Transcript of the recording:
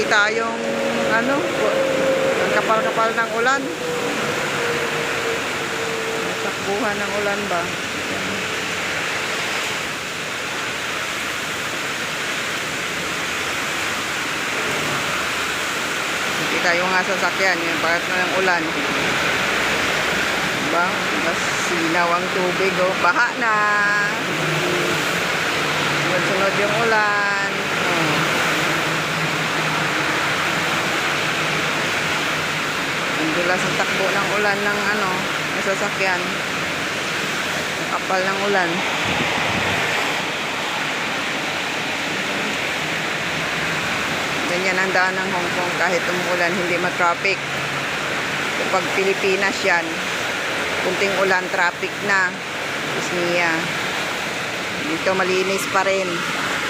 kita yung ano, ang kapal-kapal ng ulan. Takbuhan ng ulan ba? Kita yung nga sasakyan, yung pakat na ng ulan. Diba? Mas sinaw ang tubig, oh. Baha na. Sunod-sunod yung ulan. Oh. Ang dulas ang takbo ng ulan ng ano, ng sasakyan. Ang kapal ng ulan. Ganyan ang daan ng Hong Kong kahit umulan, hindi ma-traffic. Kapag Pilipinas yan, kunting ulan, traffic na. Isniya. Dito malinis pa rin.